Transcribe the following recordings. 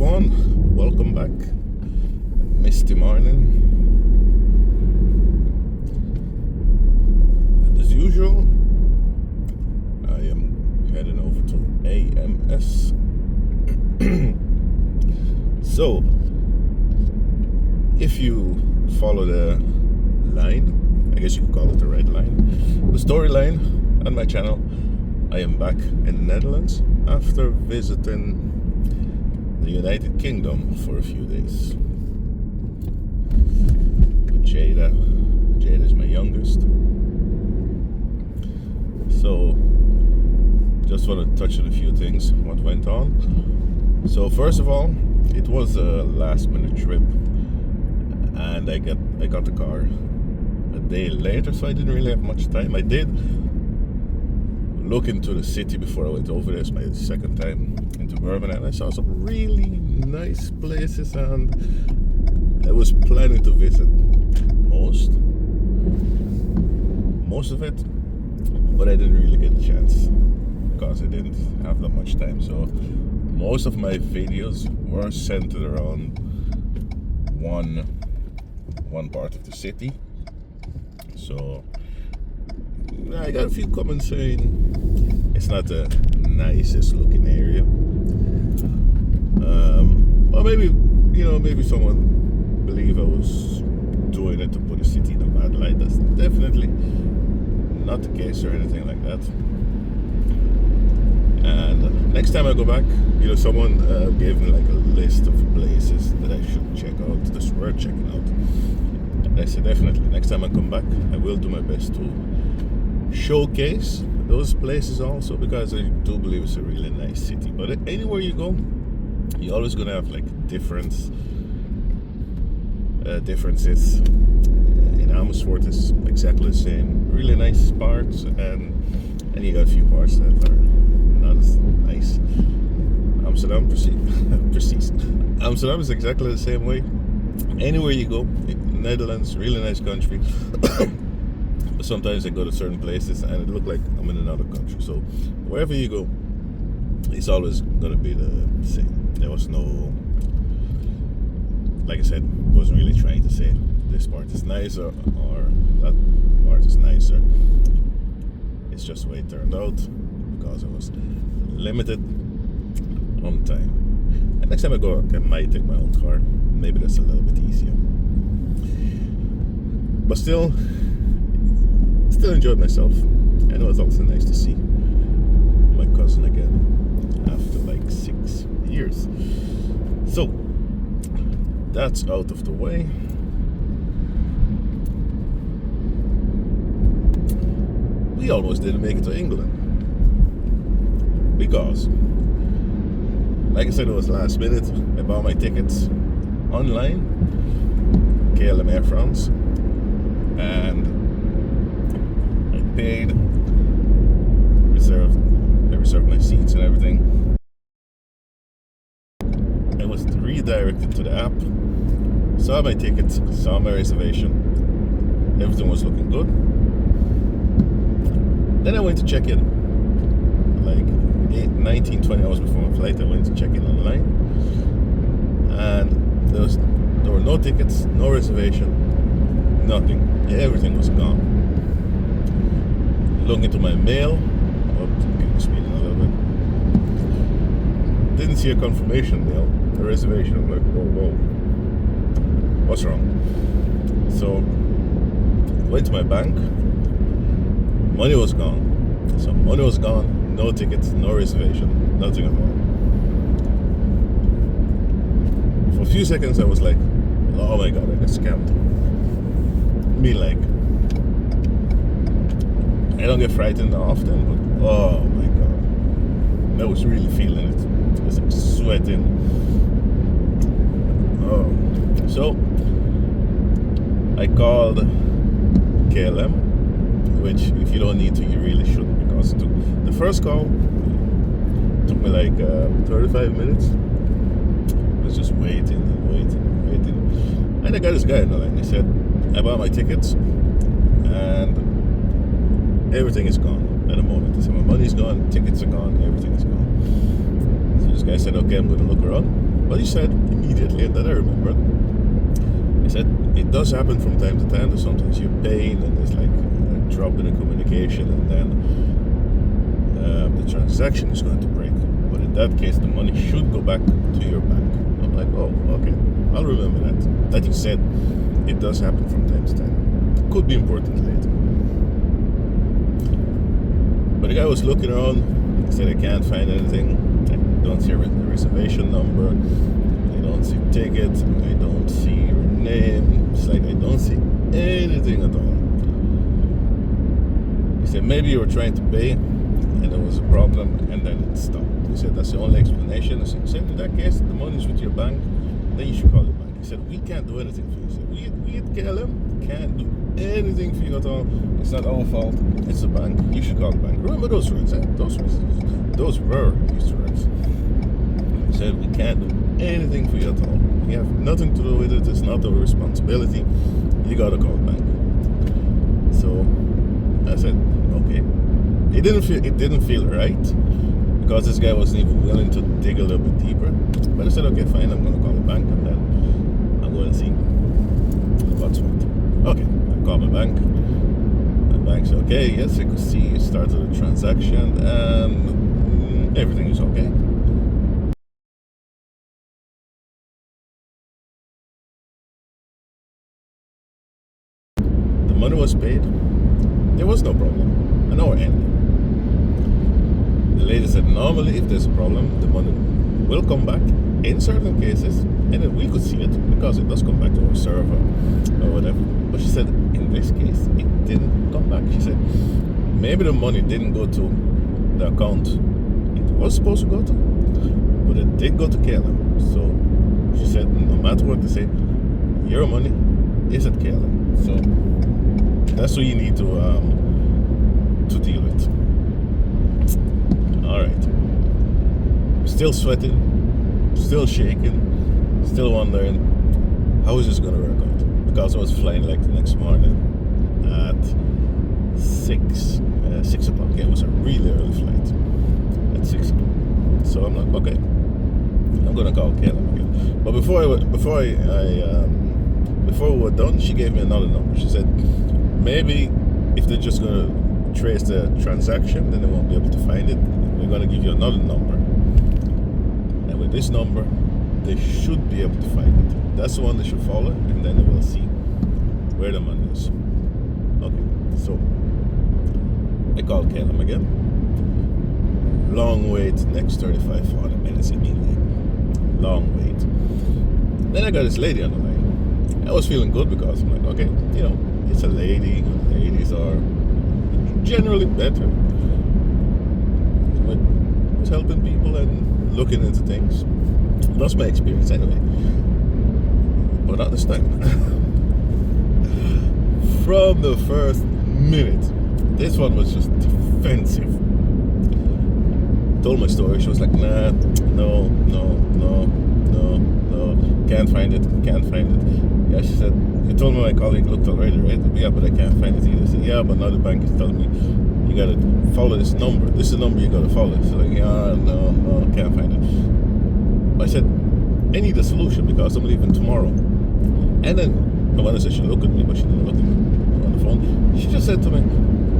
everyone, welcome back. Misty morning. As usual, I am heading over to AMS. So, if you follow the line, I guess you could call it the red line, the storyline on my channel, I am back in the Netherlands after visiting the United Kingdom for a few days with Jada. Jada is my youngest. So, just want to touch on a few things, what went on. So, first of all, it was a last minute trip, and I got the car a day later, so I didn't really have much time. I did look into the city before I went over there. It's my second time into Birmingham, and I saw some really nice places, and I was planning to visit most of it, but I didn't really get a chance because I didn't have that much time. So most of my videos were centered around one part of the city. So I got a few comments saying it's not the nicest looking area. Or maybe someone believed I was doing it to put the city in a bad light. That's definitely not the case or anything like that. And next time I go back, someone gave me like a list of places that I should check out, that's worth checking out. And I said definitely, next time I come back, I will do my best to showcase those places also, because I do believe it's a really nice city. But anywhere you go, you're always gonna have like differences. In Amersfoort is exactly the same, really nice parts, and you got a few parts that are not as nice. Amsterdam, precies. Amsterdam is exactly the same way. Anywhere you go, Netherlands, really nice country. But sometimes I go to certain places and it looks like I'm in another country. So wherever you go, it's always gonna be the same. There was no, like I said, wasn't really trying to say this part is nicer or that part is nicer. It's just the way it turned out because I was limited on time. And next time I go, I might take my own car. Maybe that's a little bit easier. But still enjoyed myself. And it was also nice to see my cousin again after like 6 years. So that's out of the way. We almost didn't make it to England because, like I said, it was last minute. I bought my tickets online, KLM Air France, and I paid, I reserved my seats and everything. I was redirected to the app, saw my tickets, saw my reservation, everything was looking good. Then I went to check in, like 19-20 hours before my flight. I went to check in online, and there were no tickets, no reservation, nothing. Everything was gone. Look into my mail. Speeding a little bit. Didn't see a confirmation mail, a reservation. I'm like, whoa, what's wrong? So went to my bank. Money was gone. So money was gone, no tickets, no reservation, nothing at all. For a few seconds I was like, oh my god, I got scammed. I mean, like, I don't get frightened often, but oh my god, I was really feeling it. I was like sweating. Oh. So I called KLM, which if you don't need to, you really shouldn't, because the first call took me like 35 minutes. I was just waiting. And I got this guy on the line. He said, I bought my tickets and everything is gone at the moment. He said, my money's gone, tickets are gone, everything is gone. So this guy said, okay, I'm going to look around. But he said immediately, and that I remember, he said it does happen from time to time. That sometimes you're paying and there's like a drop in the communication, and then the transaction is going to break. But in that case, the money should go back to your bank. I'm like, oh, okay, I'll remember that. That you said it does happen from time to time. Could be important later. But the guy was looking around. He said, I can't find anything. I don't see a reservation number. I don't see tickets. I don't see your name. It's like I don't see anything at all. He said, maybe you were trying to pay and there was a problem and then it stopped. He said, that's the only explanation. I said, in that case, the money's with your bank, then you should call the bank. He said, we can't do anything for you. He said, we at KLM can't do anything for you at all. It's not our fault. It's the bank. You should call the bank. Remember those words, eh? Those were his words. He said, we can't do anything for you at all. You have nothing to do with it. It's not our responsibility. You gotta call the bank. So I said, okay. It didn't feel right because this guy wasn't even willing to dig a little bit deeper. But I said, okay, fine. I'm gonna call the bank and then I'm going to see what's what. Okay, I called my bank. The bank said, okay, yes, I could see you started a transaction and everything is okay. The money was paid. There was no problem. An hour ended. The lady said, normally if there's a problem, the money will come back in certain cases, and then we could see it because it does come back to our server or whatever. But she said, in this case, it didn't come back. She said, maybe the money didn't go to the account it was supposed to go to, but it did go to KLM. So she said, no matter what they say, your money is at KLM. So that's what you need to deal with. All right. Still sweating, still shaking, still wondering how is this going to work out? Because I was flying like the next morning at 6 o'clock. Yeah, it was a really early flight at 6 o'clock. So I'm like, okay, I'm going to call KLM again. But before we were done, she gave me another number. She said, maybe if they're just going to trace the transaction, then they won't be able to find it. We're going to give you another number. And with this number, they should be able to find it. That's the one they should follow, and then they will see where the money is. Okay, so I called KLM again. Long wait, next 35-40 minutes immediately. Long wait. Then I got this lady on the line. I was feeling good because I'm like, okay, you know, it's a lady. Ladies are generally better with helping people and looking into things. That's my experience anyway. But not this time. From the first minute, this one was just defensive. Told my story. She was like, nah, no, can't find it. Yeah, she said, you told me my colleague looked already, right? Yeah, but I can't find it either. I said, yeah, but now the bank is telling me you gotta follow this number. This is the number you gotta follow. She's like, yeah, no, can't find it. I said, I need a solution because I'm leaving tomorrow. And then my mother said she looked at me, but she didn't look at me on the phone. She just said to me,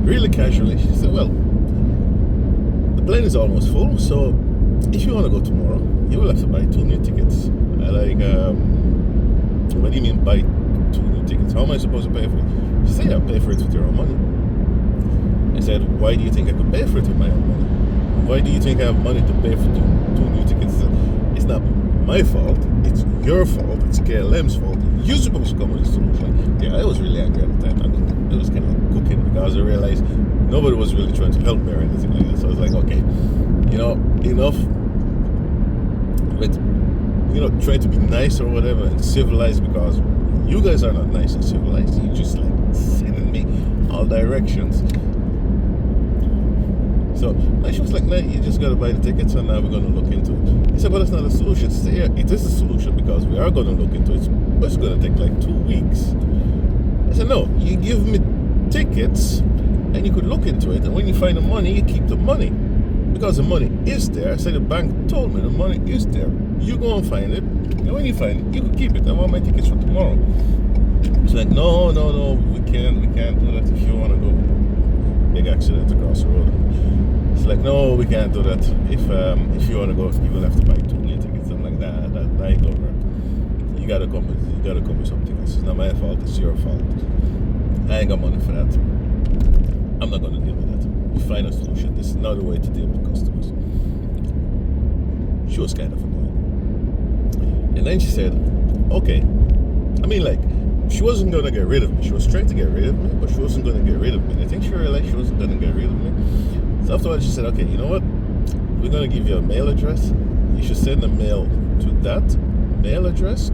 really casually, she said, well, the plane is almost full, so if you want to go tomorrow, you will have to buy 2 new tickets. I like, what do you mean buy 2 new tickets? How am I supposed to pay for it? She said, yeah, pay for it with your own money. I said, why do you think I could pay for it with my own money? Why do you think I have money to pay for 2 new tickets? It's not my fault, it's your fault, it's KLM's fault. You're supposed to come with a solution. Yeah, I was really angry at the time. I mean, it was kind of cooking because I realized nobody was really trying to help me or anything like that. So I was like, okay, you know, enough with, you know, trying to be nice or whatever and civilized, because you guys are not nice and civilized. You just like sending me all directions. So she was like, nah, you just gotta buy the tickets and now we're gonna look into it. He said, but it's not a solution. She said, yeah, it is a solution because we are gonna look into it, but it's gonna take like 2 weeks. I said, no, you give me tickets and you could look into it, and when you find the money, you keep the money because the money is there. I said, the bank told me the money is there. You go and find it, And when you find it, you can keep it. I want my tickets for tomorrow. It's like, no, we can't do that if you want to go. Big accident across the road. It's like, no, we can't do that. If you want to go, you will have to buy 2 new tickets. I'm like, that ain't gonna work. You gotta come with something else. It's not my fault. It's your fault. I ain't got money for that. I'm not gonna deal with that. You find a solution. This is not a way to deal with customers. She was kind of annoying. And then she said, okay. I mean, like, she wasn't gonna get rid of me. She was trying to get rid of me, but she wasn't gonna get rid of me. And I think she realized she wasn't gonna get rid of me. So afterwards she said, okay, you know what? We're gonna give you a mail address. You should send a mail to that mail address.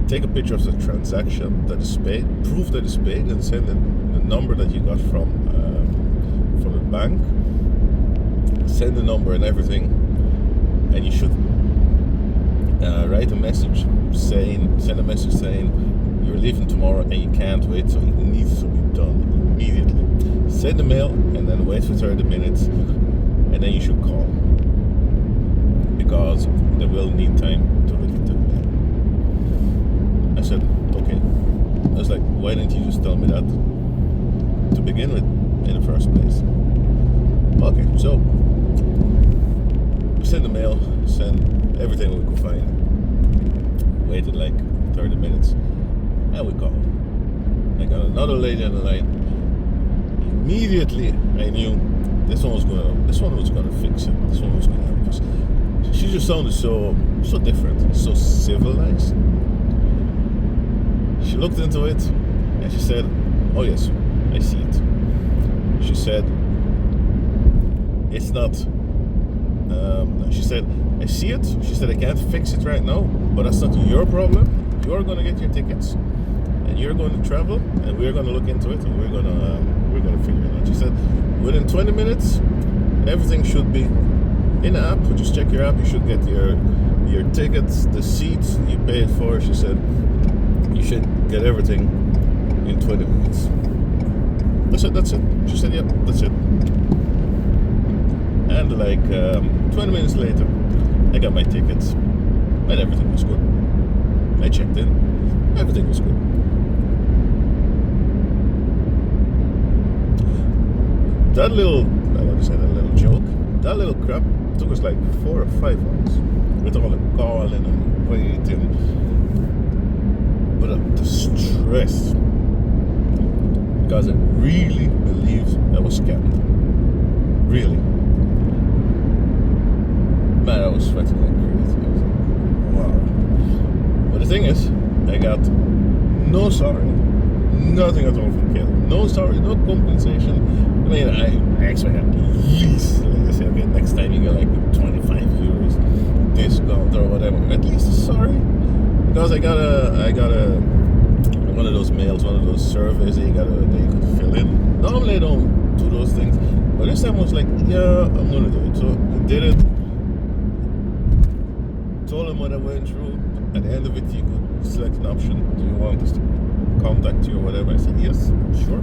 Take a picture of the transaction that is paid, proof that it's paid, and send the number that you got from the bank. Send the number and everything, and you should send a message saying you're leaving tomorrow and you can't wait, so it needs to be done immediately. Send the mail and then wait for 30 minutes, and then you should call, because they will need time to look into the mail. I said, okay. I was like, why didn't you just tell me that to begin with in the first place? Okay, so we send the mail, send everything we could find. Waited like 30 minutes, and we called. I got another lady on the line. Immediately, I knew this one was gonna fix it. This one was gonna help us. She just sounded so different, so civilized. She looked into it and she said, oh yes, I see it. She said, it's not, she said, I see it. She said, I can't fix it right now, but that's not your problem. You're going to get your tickets and you're going to travel, and we're going to look into it, and we're going to figure it out. She said, within 20 minutes, everything should be in the app. Just check your app. You should get your tickets, the seats you paid for. She said, you should get everything in 20 minutes. That's it. She said, yep, that's it. And like 20 minutes later, I got my tickets, and everything was good. I checked in, everything was good. That little joke, that little crap took us like 4 or 5 hours with all the calling and waiting. But the stress, because I really believed I was scammed. Really. Man, I was sweating like crazy. I was like, wow. But the thing is, I got no sorry, nothing at all from KLM. No sorry, no compensation. I mean, I actually had at least, like I say, okay, next time you get like 25 euros discount or whatever. At least sorry. Because I got one of those mails, one of those surveys that you could fill in. Normally I don't do those things, but this time I was like, yeah, I'm gonna do it. So I did it. Told him what I went through. At the end of it, you could select an option. Do you want us to contact you or whatever? I said yes, sure.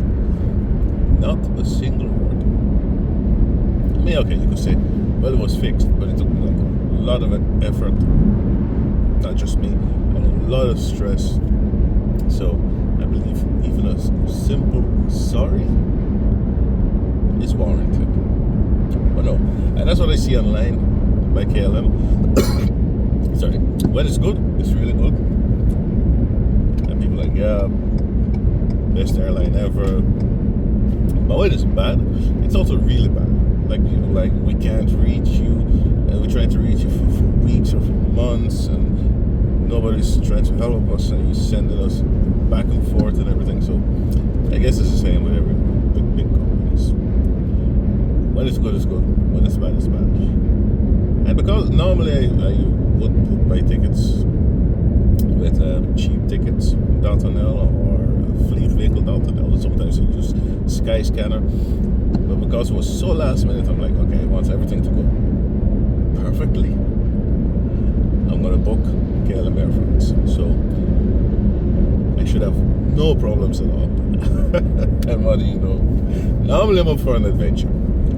Not a single word. I mean, okay, you could say, well, it was fixed, but it took like a lot of effort. Not just me, and a lot of stress. So I believe even a simple sorry is warranted. But no, and that's what I see online by KLM. Sorry, when it's good, it's really good. And people are like, yeah, best airline ever. But when it's bad, it's also really bad. Like, you know, like we can't reach you, and we try to reach you for weeks or for months, and nobody's trying to help us, and you're sending us back and forth and everything. So I guess it's the same with every big companies. When it's good, it's good. When it's bad, it's bad. And because normally I would book my tickets with cheap tickets, .nl or fleet vehicle .nl, and sometimes I use Skyscanner. But because it was so last minute, I'm like, okay, I want everything to go perfectly. I'm gonna book KLM Air France. So I should have no problems at all. And what do you know? Normally I'm up for an adventure.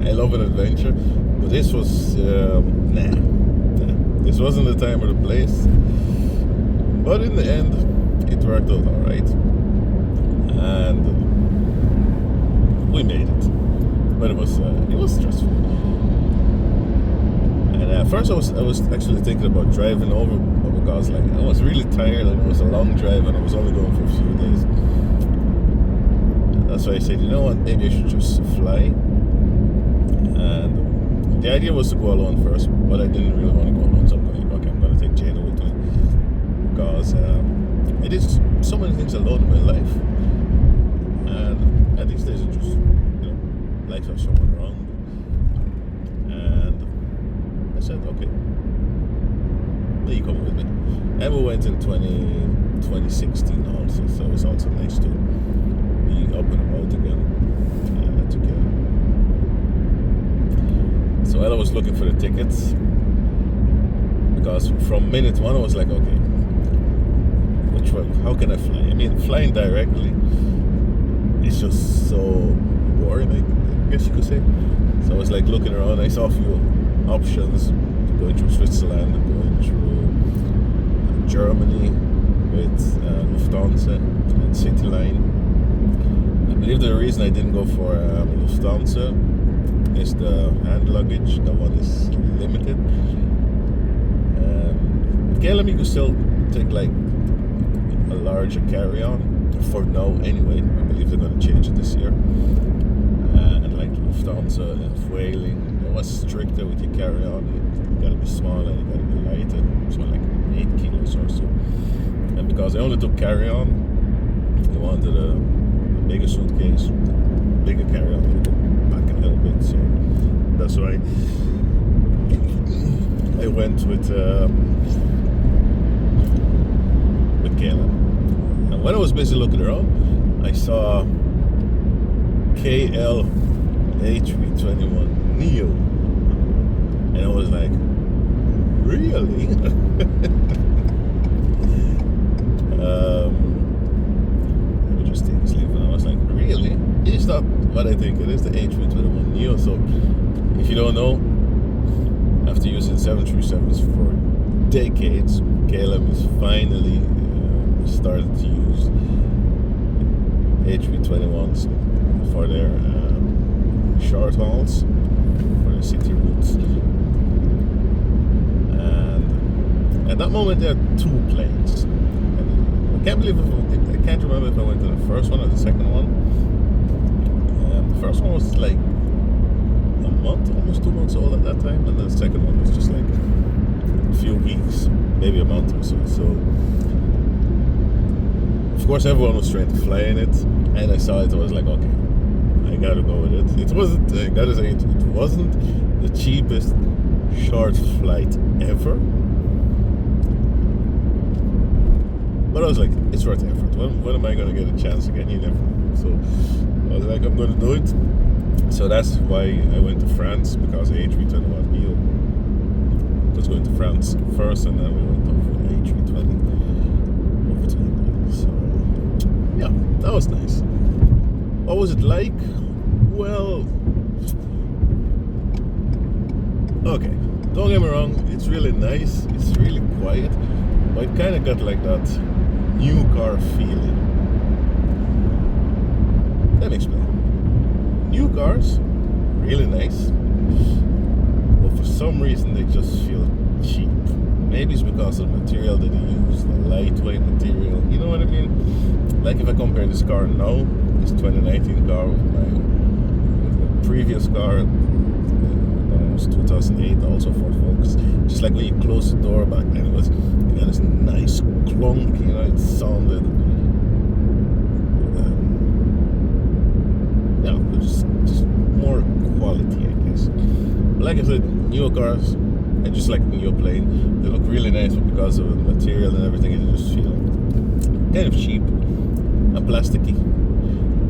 I love an adventure, but this was nah. this wasn't the time or the place. But in the end, it worked out all right, and we made it. But it was stressful. And at first, I was actually thinking about driving over, because like I was really tired and it was a long drive, and I was only going for a few days. That's why I said, you know what, maybe I should just fly. And the idea was to go alone first, but I didn't really want to go alone, so I'm going, okay, I'm going to take Jada with me, because I did so many things alone in my life, and at these days it just, like to have someone around. And I said, okay, then you come with me. And we went in 2016 also, so it's also nice to be up and about again together. So while I was looking for the tickets, because from minute one I was like, okay, which one? How can I fly? I mean, flying directly is just so boring, I guess you could say. So I was like looking around. I saw a few options, going through Switzerland, going through Germany with Lufthansa and Cityline. I believe the reason I didn't go for Lufthansa is the hand luggage. That one is limited. With KLM you can still take like a larger carry-on for now anyway. I believe they're going to change it this year. And like Lufthansa and Vueling, it was stricter with your carry-on. You got to be smaller, you got to be lighter. It's like 8 kilos or so. And because I only took carry-on, I wanted a bigger suitcase, bigger carry-on, back a little bit. So that's why I went with KLM. And when I was busy looking around, I saw KL A321neo, and I was like, really? Let me just take a sleep. And I was like, really? It's not what I think it is, the A321neo. So if you don't know, after using 737s for decades, KLM is finally started to use A321s for their short hauls, for their city routes. And at that moment there are 2 planes. And I can't remember if I went to the first one or the second one. The first one was like a month, almost 2 months old at that time, and the second one was just like a few weeks, maybe a month or so. So of course everyone was trying to fly in it, and I saw it, I was like, okay, I gotta go with it. It wasn't, I gotta say, it wasn't the cheapest short flight ever, but I was like, it's worth the effort. When am I gonna get a chance again? You never know. So I was like, I'm gonna do it. So that's why I went to France, because A321neo was going to France first, and then we went over A320 over to England. So yeah, that was nice. What was it like? Well, okay, don't get me wrong, it's really nice, it's really quiet, but it kind of got like that new car feeling. Let me explain. New cars, really nice, but for some reason they just feel cheap. Maybe it's because of the material that they use, the lightweight material, you know what I mean? Like if I compare this car now, this 2019 car with my previous car, that was 2008, also Ford Focus. Just like when you close the door back then, it was, you got this nice clunk, you know, it sounded, yeah, it was just more quality, I guess. But like I said, newer cars, I just like when you're playing, they look really nice, but because of the material and everything, it just feel kind of cheap and plasticky.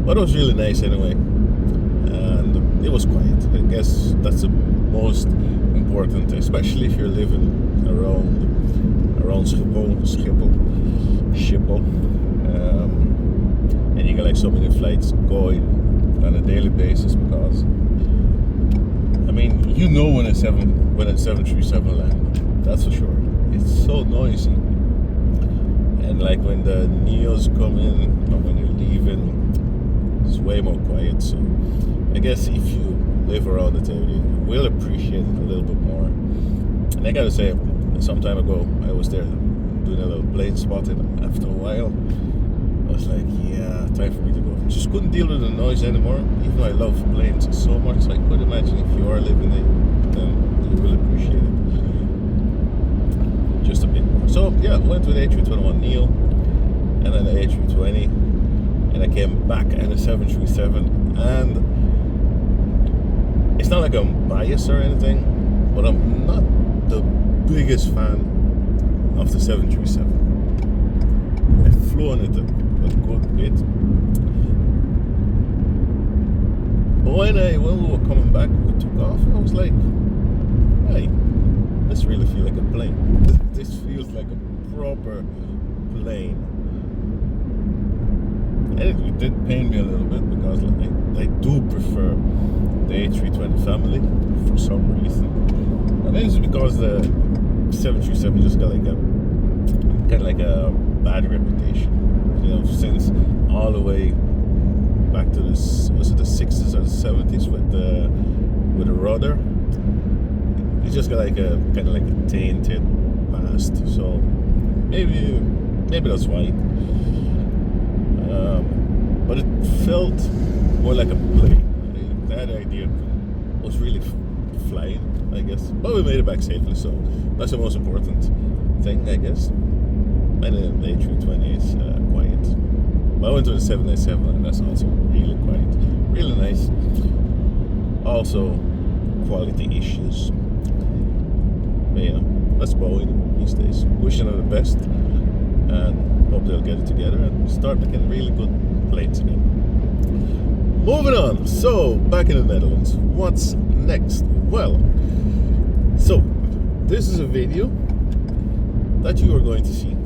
But it was really nice anyway, and it was quiet. I guess that's the most important, especially if you're living around Schiphol, and you got like so many flights going on a daily basis, because I mean, you know when a 737 lands. That's for sure. It's so noisy. And like when the Neos come in or when you're leaving, it's way more quiet. So I guess if you live around the area, you will appreciate it a little bit more. And I gotta say, some time ago, I was there doing a little plane spotting. After a while, I was like, yeah, time for me to go. Just couldn't deal with the noise anymore, even though I love planes so much. So I could imagine if you are living there, then you will appreciate it just a bit more. So yeah, went with A321neo and then the A320, and I came back in a 737. And it's not like I'm biased or anything, but I'm not the biggest fan of the 737. I've flown it a good bit. But when we were coming back, we took off, and I was like, hey, this really feels like a plane. This feels like a proper plane. And it did pain me a little bit because I do prefer the A320 family for some reason. And it's because the 737 just got like a bad reputation. You know, since all the way back to the 60s or the 70s with the rudder, it just got like a kind of like a tainted past. So maybe that's why. But it felt more like a plane. That idea was really flying, I guess. But we made it back safely, so that's the most important thing, I guess. And then the A320 is quiet. But I went to the 787, and that's also really quiet, really nice. Also, quality issues. But yeah, that's Boeing these days. Wishing them the best, and hope they'll get it together and start making really good planes again. Moving on. So back in the Netherlands, what's next? Well, so this is a video that you are going to see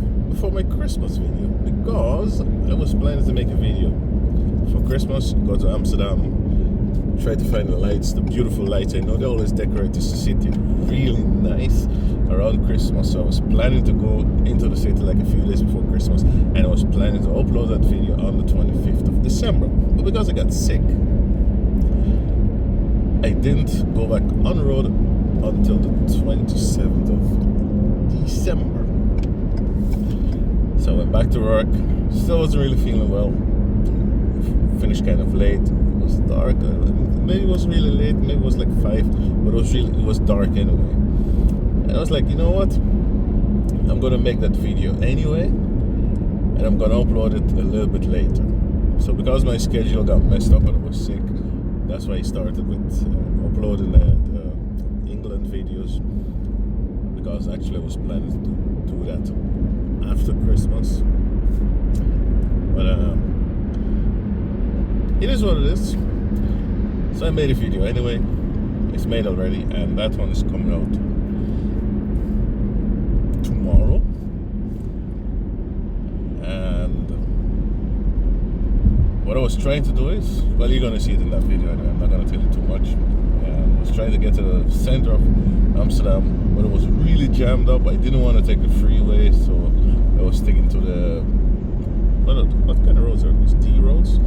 for my Christmas video, because I was planning to make a video for Christmas, go to Amsterdam, try to find the lights, the beautiful lights. I know they always decorate the city really nice around Christmas, so I was planning to go into the city like a few days before Christmas, and I was planning to upload that video on the 25th of December. But because I got sick, I didn't go back on the road until the 27th of December. So I went back to work, still wasn't really feeling well, finished kind of late, it was dark, maybe it wasn't really late, maybe it was like 5, but it was dark anyway. And I was like, you know what, I'm gonna make that video anyway, and I'm gonna upload it a little bit later. So because my schedule got messed up and I was sick, that's why I started with uploading the England videos, because actually I was planning to do that after Christmas. But it is what it is. So I made a video anyway. It's made already, and that one is coming out tomorrow. And what I was trying to do is, well, you're gonna see it in that video anyway. I'm not gonna tell you too much. I was trying to get to the center of Amsterdam, but it was really jammed up. I didn't want to take the freeway, so I was sticking to the what kind of roads are these? D roads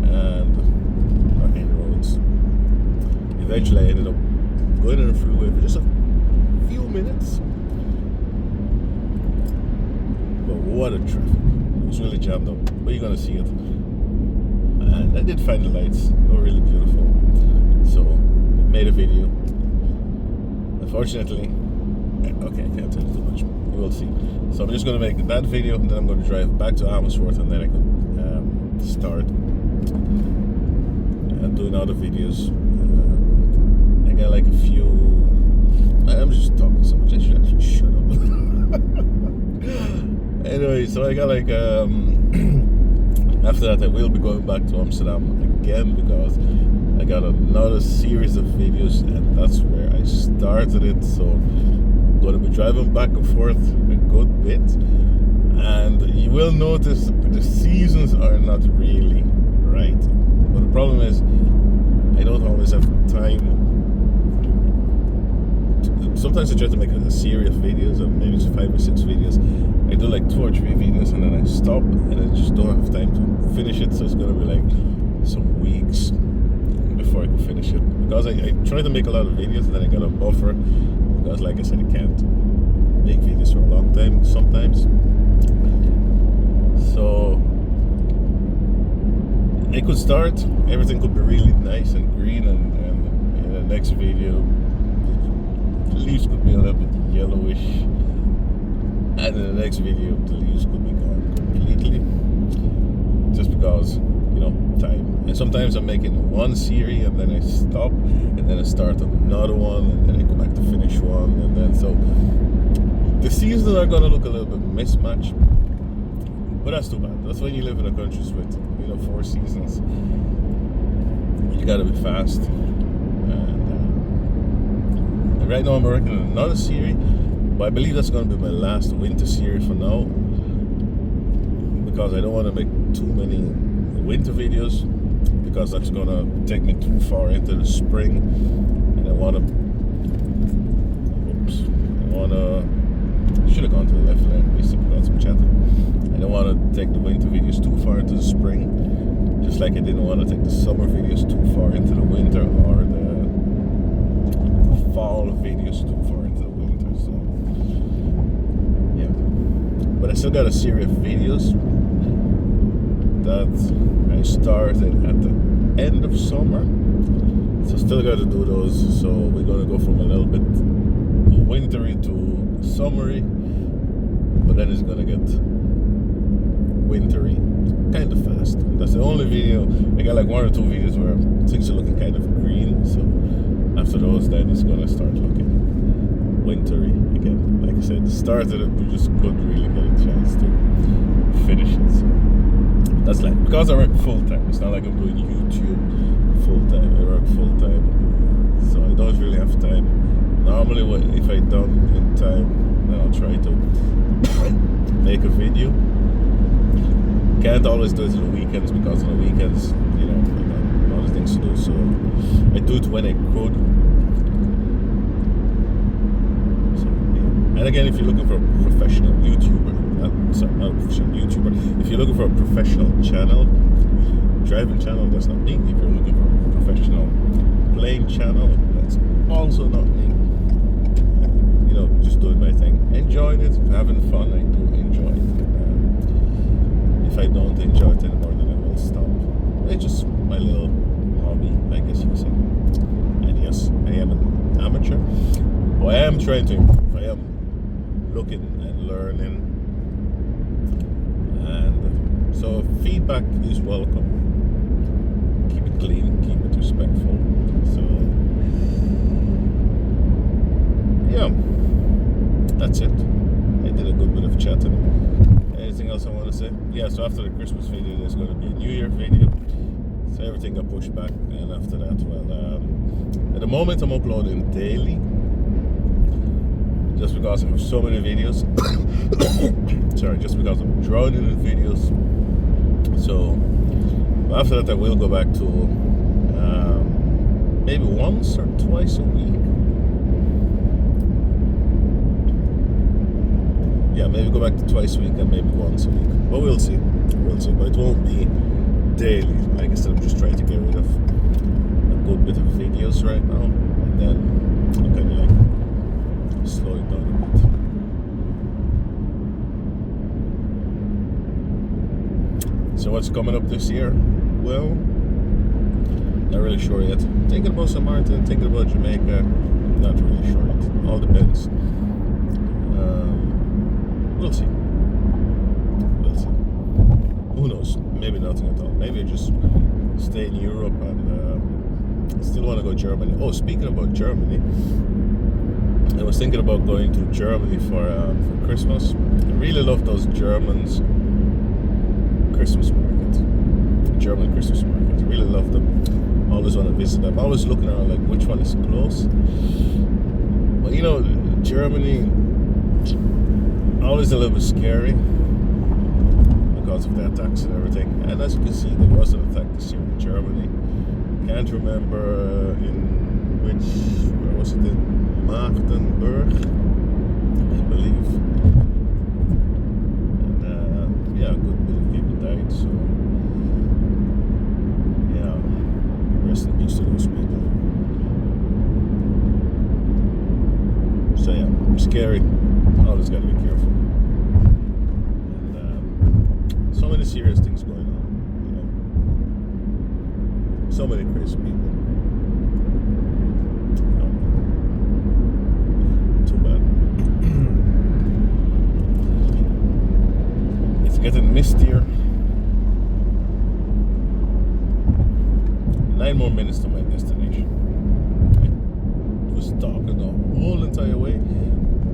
and N roads. Eventually, I ended up going on the freeway for just a few minutes. But what a traffic! It was really jammed up. But you're gonna see it. And I did find the lights. They were really beautiful. So I made a video. Unfortunately, okay, I can't tell you too much. We'll see. So I'm just going to make that video, and then I'm going to drive back to Amersfoort, and then I could start doing other videos. I got like a few. I'm just talking so much. I should actually shut up. Anyway, so I got like after that I will be going back to Amsterdam again, because I got another series of videos, and that's where I started it. So I'm going to be driving back and forth a good bit, and you will notice the seasons are not really right. But the problem is I don't always have time sometimes I try to make a series of videos, of maybe it's 5 or 6 videos. I do like 2 or 3 videos and then I stop and I just don't have time to finish it, so it's gonna be like some weeks before I can finish it, because I try to make a lot of videos and then I got a buffer, because like I said, I can't make videos for a long time sometimes. So it could start, everything could be really nice and green, and in the next video the leaves could be a little bit yellowish, and in the next video the leaves could be gone completely, just because, time. And sometimes I'm making one series and then I stop and then I start another one and then I go back to finish one, and then so the seasons are gonna look a little bit mismatched, but that's too bad. That's when you live in a country with 4 seasons. You gotta be fast. And right now I'm working on another series, but I believe that's gonna be my last winter series for now, because I don't want to make too many winter videos, because that's gonna take me too far into the spring, and I wanna should have gone to the left lane. Misty got some chatting. I don't want to take the winter videos too far into the spring, just like I didn't want to take the summer videos too far into the winter, or the fall videos too far into the winter. So yeah, but I still got a series of videos that I started at the end of summer, so still got to do those. So we're gonna go from a little bit wintry to summery, but then it's gonna get wintry kind of fast. That's the only video. I got like 1 or 2 videos where things are looking kind of green, so after those then it's gonna start looking wintry again. Like I said, started it, we just couldn't really get a chance to finish it. So that's like, because I work full time, it's not like I'm doing YouTube full time. I work full time, so I don't really have time. Normally if I done in time, then I'll try to make a video. Can't always do it on the weekends, because on the weekends, I got a lot of things to do, so I do it when I could. So, yeah. And again, if you're looking for a professional YouTuber, not a professional YouTuber, if you're looking for a professional channel, driving channel, that's not me. If you're looking for a professional plane channel, that's also not me. Just doing my thing, enjoying it, having fun. I do enjoy it. If I don't enjoy it anymore, then I will stop. It's just my little hobby, I guess you could say. And yes, I am an amateur, but I am trying to improve. I am looking and learning, and so feedback is welcome. Keep it clean, keep it respectful. So yeah, that's it. I did a good bit of chatting. Anything else I want to say? Yeah, so after the Christmas video, there's going to be a New Year video. So everything got pushed back, and after that, well, at the moment I'm uploading daily, just because I have so many videos. Sorry, just because I'm drowning in videos. So after that, I will go back to maybe once or twice a week. Yeah, maybe go back to twice a week and maybe once a week. But we'll see. But it won't be daily. Like I said, I'm just trying to get rid of a good bit of videos right now, and then I'm kind of like slow it down a bit. So what's coming up this year? Well, not really sure yet. Thinking about St. Martin, thinking about Jamaica. Not really sure yet. All depends. We'll see. Who knows? Maybe nothing at all. Maybe I just stay in Europe and still want to go to Germany. Oh, speaking about Germany, I was thinking about going to Germany for Christmas. I really love those Germans Christmas market. German Christmas market. I really love them. I always want to visit them. I always looking around like which one is close. But Germany, always a little bit scary because of the attacks and everything. And as you can see, there was an attack this year in Germany. Can't remember where was it, in Magdeburg, I believe. And yeah, a good bit of people died, so yeah, rest in peace to those people. So yeah, scary. Always gotta be careful. And so many serious things going on, you know. So many crazy people. Too bad. It's getting mistier. 9 more minutes to my destination. It was dark the whole entire way. I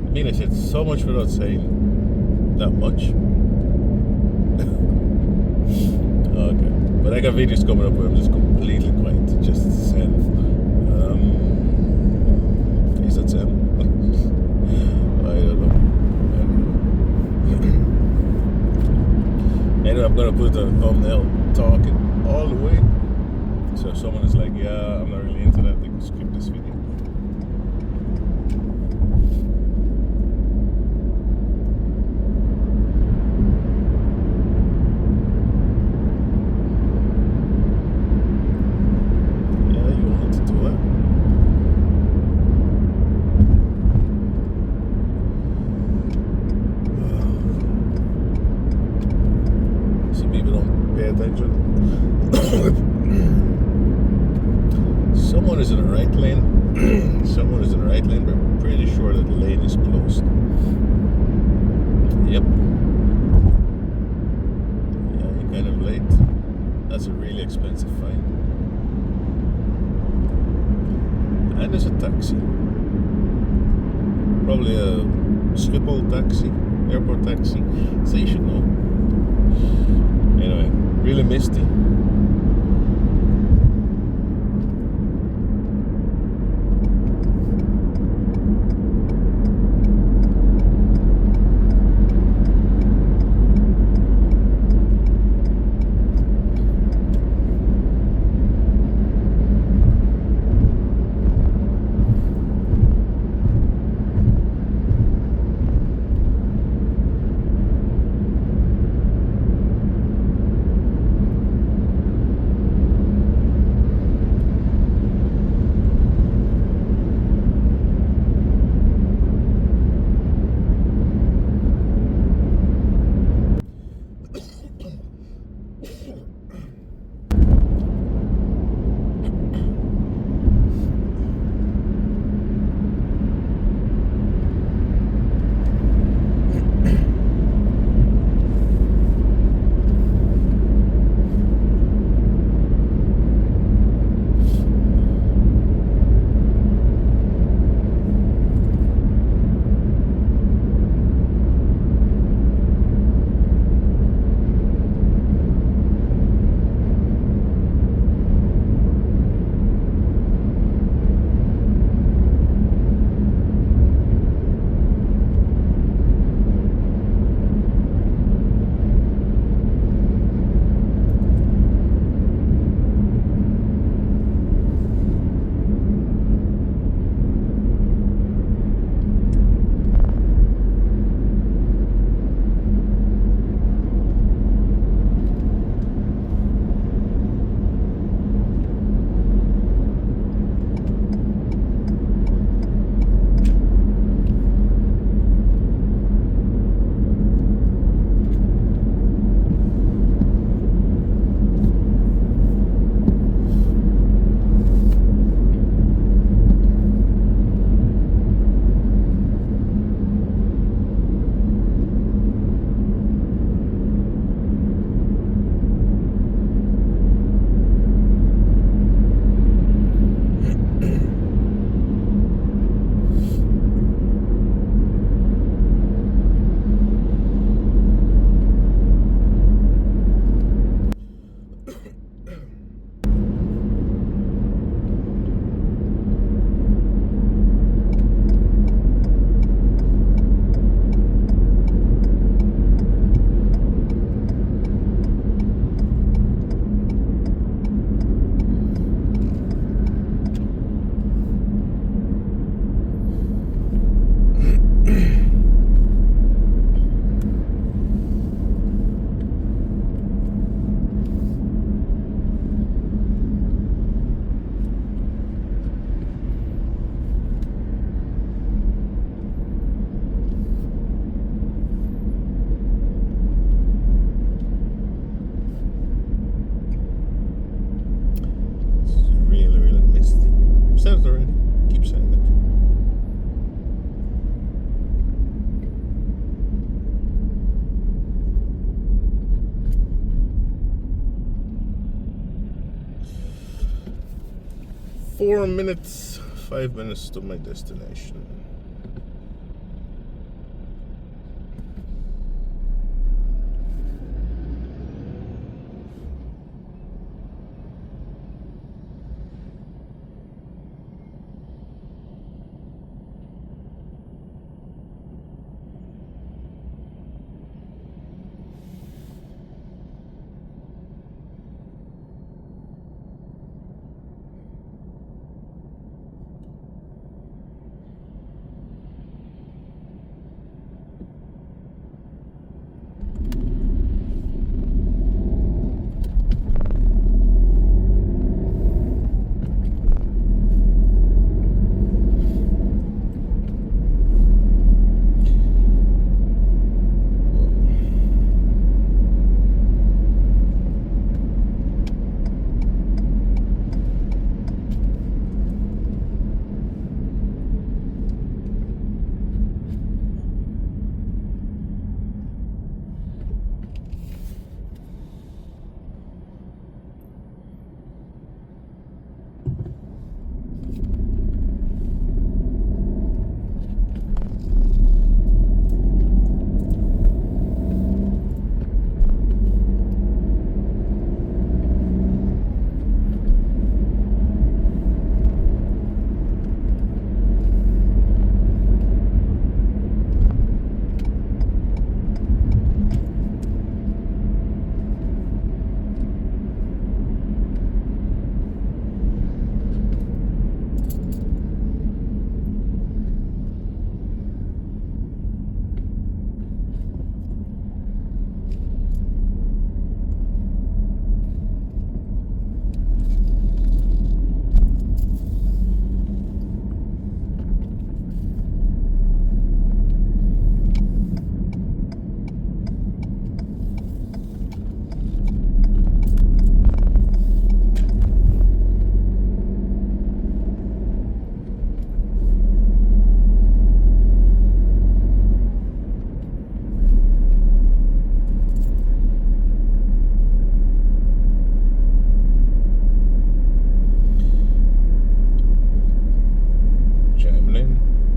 mean, I said so much without saying that much. Okay, but I got videos coming up where I'm just completely quiet, just Sam. Is that Sam? I don't know. Anyway, I'm gonna put the thumbnail talking all the way. So if someone is like, yeah, I'm not really into that, they can skip this video. Someone is in the right lane. Someone is in the right lane, but I'm pretty sure that the lane is closed. Yep. Yeah, you're kind of late. That's a really expensive fine. And there's a taxi. Probably a Schiphol taxi, airport taxi. So you should know. Anyway, really misty. 4 minutes, 5 minutes to my destination.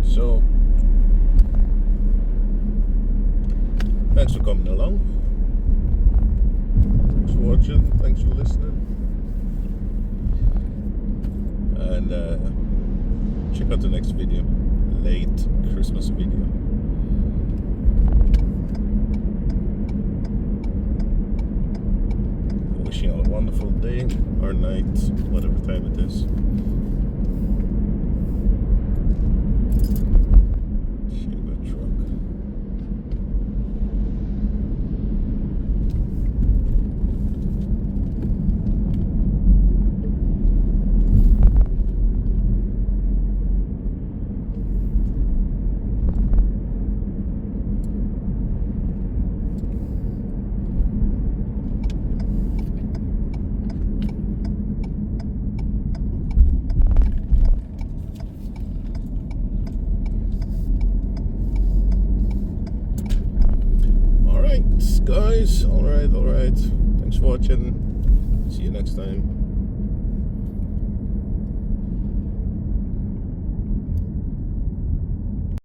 So, thanks for coming along. Thanks for watching. Thanks for listening. And check out the next video. Late Christmas video. Wishing you all a wonderful day or night, whatever time it is. Guys, all right. Thanks for watching. See you next time.